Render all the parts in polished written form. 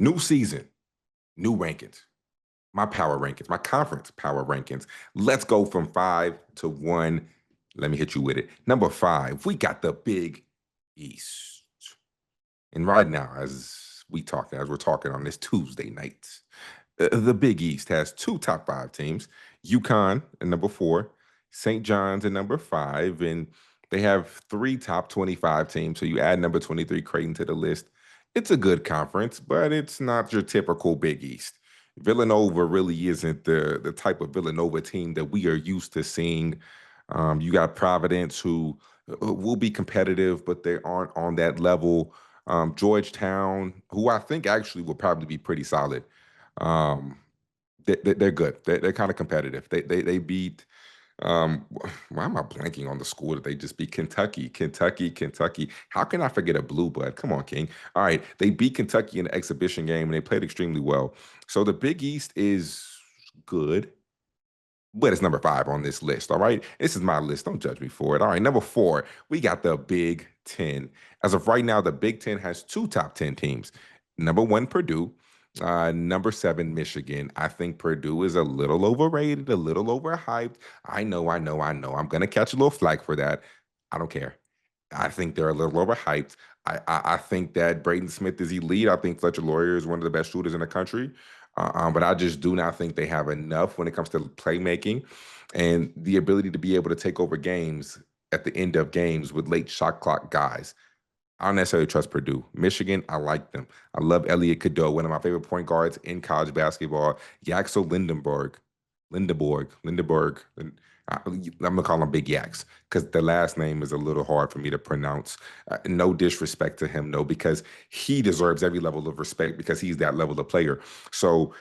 New season, new rankings. My power rankings, my conference power rankings. Let's go from 5 to 1. Let me hit you with it. Number 5, we got the Big East. And right now, as we're talking on this Tuesday night, the Big East has two top 5 teams, UConn at number 4, St. John's at number 5, and they have 3 top 25 teams. So you add number 23 Creighton to the list. It's a good conference, but it's not your typical Big East. Villanova really isn't the type of Villanova team that we are used to seeing. You got Providence, who will be competitive, but they aren't on that level. Georgetown, who I think actually will probably be pretty solid. Um, they're good. They're kind of competitive. They beat. Um, why am I blanking on the school that they just beat? Kentucky. How can I forget a blue blood? Come on, King. All right, they beat Kentucky in the exhibition game and they played extremely well. So the Big East is good, but it's number 5 on this list. All right, this is my list. Don't judge me for it. All right, number 4, we got the Big Ten. As of right now, the Big Ten has 2 top 10 teams. Number 1, Purdue. Number 7, Michigan. I think Purdue is a little overrated, a little overhyped. I know. I'm gonna catch a little flack for that. I don't care. I think they're a little overhyped. I think that Braden Smith is elite. I think Fletcher Loyer is one of the best shooters in the country. But I just do not think they have enough when it comes to playmaking and the ability to be able to take over games at the end of games with late shot clock guys. I don't necessarily trust Purdue. Michigan, I like them. I love Elliot Cadeau, one of my favorite point guards in college basketball. Yaxel Lindenberg. I'm gonna call him Big Yax because the last name is a little hard for me to pronounce. No disrespect to him, no, because he deserves every level of respect because he's that level of player. So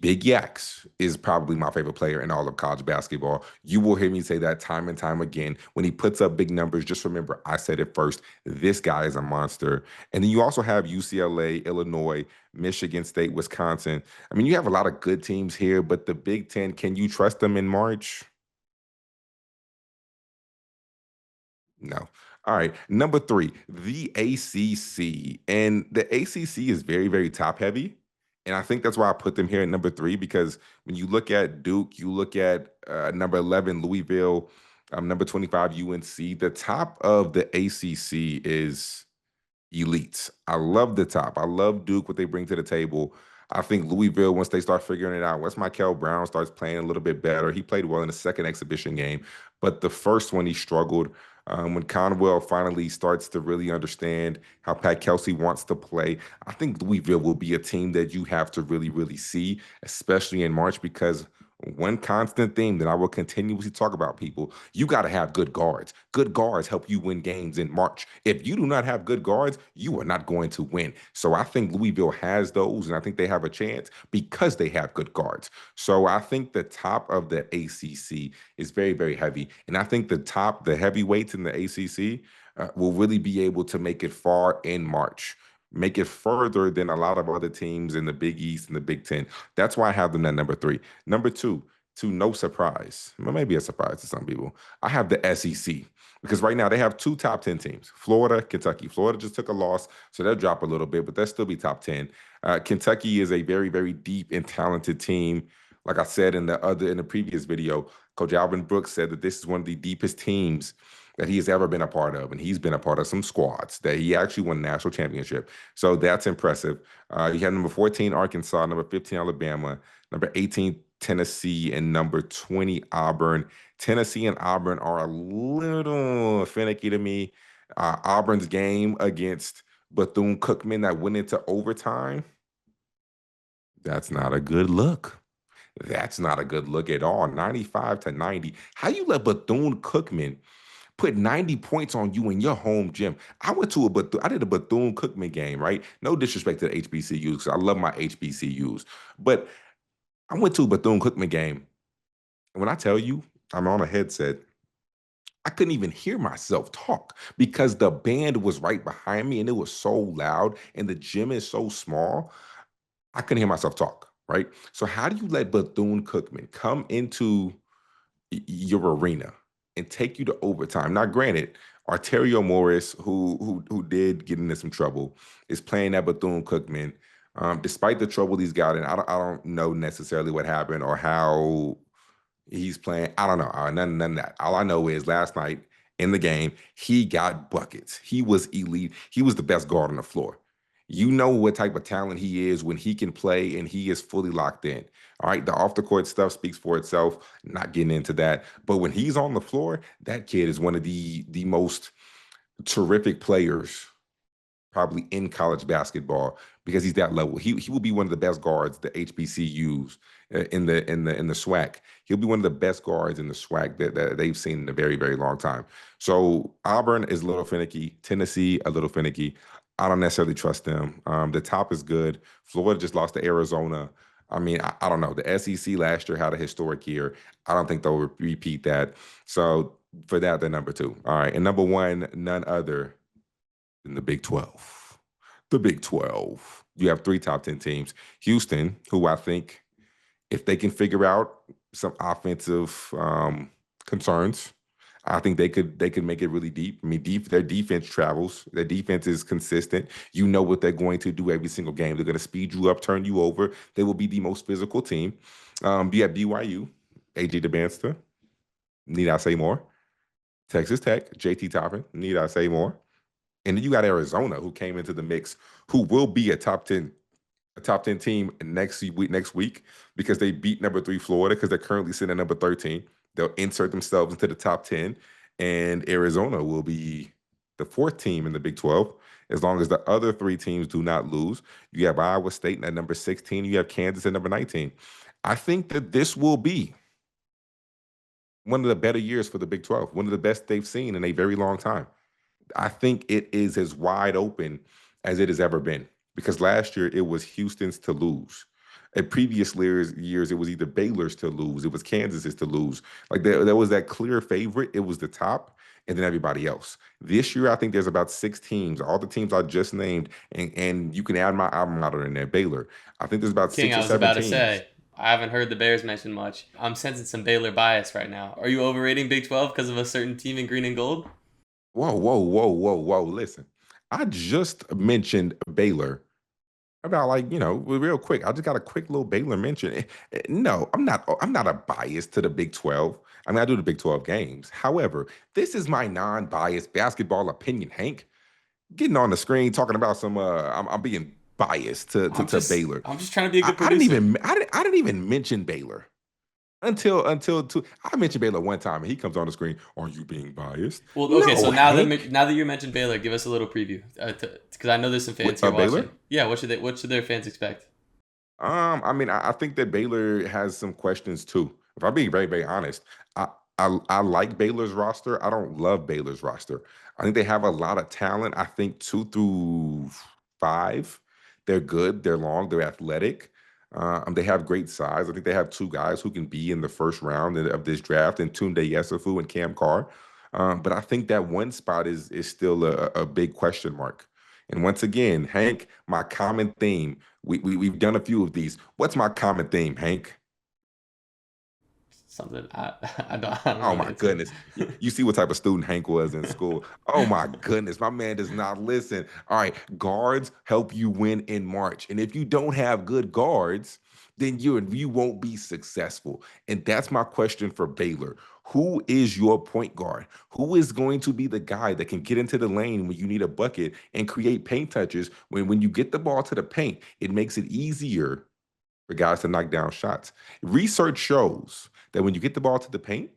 Big Yax is probably my favorite player in all of college basketball. You will hear me say that time and time again. When he puts up big numbers, just remember I said it first. This guy is a monster. And then you also have UCLA, Illinois, Michigan State, Wisconsin. I mean, you have a lot of good teams here, but the Big Ten, can you trust them in March? No. All right. Number 3, the ACC. And the ACC is very, very top heavy. And I think that's why I put them here at number 3, because when you look at Duke, you look at number 11, Louisville, number 25, UNC, the top of the ACC is elites. I love the top. I love Duke, what they bring to the table. I think Louisville, once they start figuring it out, once Michael Brown starts playing a little bit better, he played well in the second exhibition game, but the first one he struggled. When Conwell finally starts to really understand how Pat Kelsey wants to play, I think Louisville will be a team that you have to really, really see, especially in March, because one constant theme that I will continuously talk about, people, you got to have good guards. Good guards help you win games in March. If you do not have good guards, you are not going to win. So I think Louisville has those, and I think they have a chance because they have good guards. So I think the top of the ACC is very, very heavy. And I think the heavyweights in the ACC will really be able to make it far in March, make it further than a lot of other teams in the Big East and the Big Ten. That's why I have them at number 3. Number 2, to no surprise, well, maybe a surprise to some people, I have the SEC because right now they have 2 top 10 teams, Florida, Kentucky. Florida just took a loss, so they'll drop a little bit, but they'll still be top 10. Kentucky is a very, very deep and talented team. Like I said in the previous video, Coach Alvin Brooks said that this is one of the deepest teams that he has ever been a part of, and he's been a part of some squads that he actually won a national championship. So that's impressive. You have number 14 Arkansas, number 15 Alabama, number 18 Tennessee, and number 20 Auburn. Tennessee and Auburn are a little finicky to me. Auburn's game against Bethune-Cookman that went into overtime, that's not a good look. That's not a good look at all. 95-90. How you let Bethune-Cookman put 90 points on you in your home gym? I did a Bethune-Cookman game, right? No disrespect to the HBCUs, because I love my HBCUs. But I went to a Bethune-Cookman game. And when I tell you I'm on a headset, I couldn't even hear myself talk because the band was right behind me and it was so loud and the gym is so small. I couldn't hear myself talk, right? So how do you let Bethune-Cookman come into your arena and take you to overtime? Now, granted, Arterio Morris, who did get into some trouble, is playing at Bethune-Cookman. Despite the trouble he's got in. I don't know necessarily what happened or how he's playing. I don't know. None of that. All I know is last night in the game, he got buckets. He was elite. He was the best guard on the floor. You know what type of talent he is when he can play and he is fully locked in. All right. The off the court stuff speaks for itself. Not getting into that. But when he's on the floor, that kid is one of the most terrific players probably in college basketball because he's that level. He will be one of the best guards the HBCUs in the SWAC. He'll be one of the best guards in the SWAC that they've seen in a very very long time. So Auburn is a little finicky. Tennessee a little finicky. I don't necessarily trust them. The top is good. Florida just lost to Arizona. I mean, I don't know. The SEC last year had a historic year. I don't think they'll repeat that. So for that, they're number two. All right, and number one, none other in the Big 12. The Big 12. You have three top 10 teams. Houston, who I think, if they can figure out some offensive concerns, I think they could make it really deep. I mean, their defense travels. Their defense is consistent. You know what they're going to do every single game. They're going to speed you up, turn you over. They will be the most physical team. You have BYU, AJ DeBanster. Need I say more? Texas Tech, JT Toppin. Need I say more? And then you got Arizona, who came into the mix, who will be a top 10 team next week because they beat number three Florida because they're currently sitting at number 13. They'll insert themselves into the top 10, and Arizona will be the fourth team in the Big 12 as long as the other three teams do not lose. You have Iowa State at number 16. You have Kansas at number 19. I think that this will be one of the better years for the Big 12, one of the best they've seen in a very long time. I think it is as wide open as it has ever been because last year it was Houston's to lose. In previous years, it was either Baylor's to lose, it was Kansas's to lose. Like there was that clear favorite. It was the top, and then everybody else. This year, I think there's about six teams, all the teams I just named, and you can add my alma mater in there, Baylor. I think there's about King, six I or was seven about to teams. say, I haven't heard the Bears mentioned much. I'm sensing some Baylor bias right now. Are you overrating Big 12 because of a certain team in green and gold? Whoa, whoa, whoa, whoa, whoa! Listen, I just mentioned Baylor about real quick. I just got a quick little Baylor mention. No, I'm not. I'm not a bias to the Big 12. I mean, I do the Big 12 games. However, this is my non-biased basketball opinion. Hank getting on the screen talking about some. I'm being biased to Baylor. I'm just trying to be a I, good I didn't producer. even I didn't even mention Baylor until two. I mentioned Baylor one time, and he comes on the screen. Are you being biased? Well, okay, so No, Hank. now that you mentioned Baylor, give us a little preview, because I know there's some fans here Baylor. watching. Yeah, what should their fans expect? I mean, I think that Baylor has some questions too. If I'm being very, very honest, I like Baylor's roster. I don't love Baylor's roster. I think they have a lot of talent. I think two through five, they're good. They're long. They're athletic. They have great size. I think they have two guys who can be in the first round of this draft, and Tunde Yesufu and Cam Carr. But I think that one spot is still a big question mark. And once again, Hank, my common theme. We've done a few of these. What's my common theme, Hank? Something I don't Oh know the my answer. goodness. You see what type of student Hank was in school. Oh my goodness. My man does not listen. All right. Guards help you win in March. And if you don't have good guards, then you won't be successful. And that's my question for Baylor. Who is your point guard? Who is going to be the guy that can get into the lane when you need a bucket and create paint touches? When you get the ball to the paint, it makes it easier for guys to knock down shots. Research shows that when you get the ball to the paint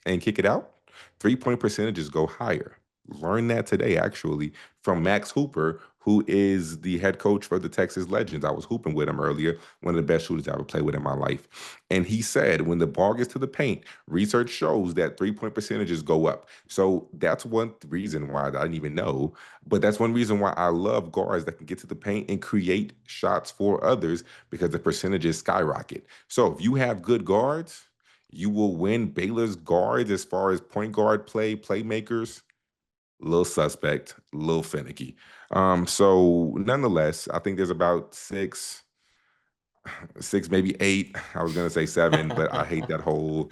and kick it out, 3-point percentages go higher. Learn that today, actually, from Max Hooper, who is the head coach for the Texas Legends. I was hooping with him earlier, one of the best shooters I ever played with in my life. And he said, when the ball gets to the paint, research shows that 3-point percentages go up. So that's one reason why I didn't even know. But that's one reason why I love guards that can get to the paint and create shots for others because the percentages skyrocket. So if you have good guards, you will win. Baylor's guards as far as point guard playmakers, little suspect, little finicky. So nonetheless, I think there's about six. six, maybe eight. I was gonna say seven, but I hate that whole.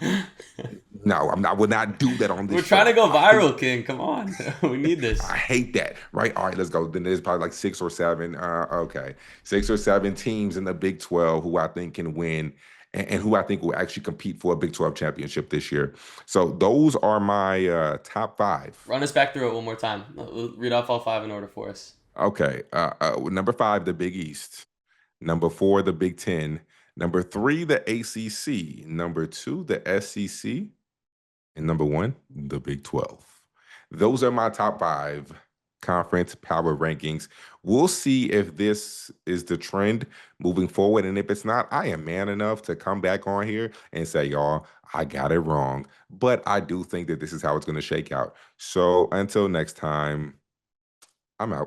No, I'm not. I would not do that on this We're trying to show. go I hate. viral, King. Come on. We need I this. hate that. Right. All right. Let's go. Then there's probably like six or seven. Okay, six or seven teams in the Big 12 who I think can win and who I think will actually compete for a Big 12 championship this year. So those are my top five. Run us back through it one more time. Read off all five in order for us. Okay. Number five, the Big East. Number four, the Big Ten. Number three, the ACC. Number two, the SEC. And number one, the Big 12. Those are my top five conference power rankings. We'll see if this is the trend moving forward. And if it's not, I am man enough to come back on here and say, y'all, I got it wrong. But I do think that this is how it's going to shake out. So until next time, I'm out.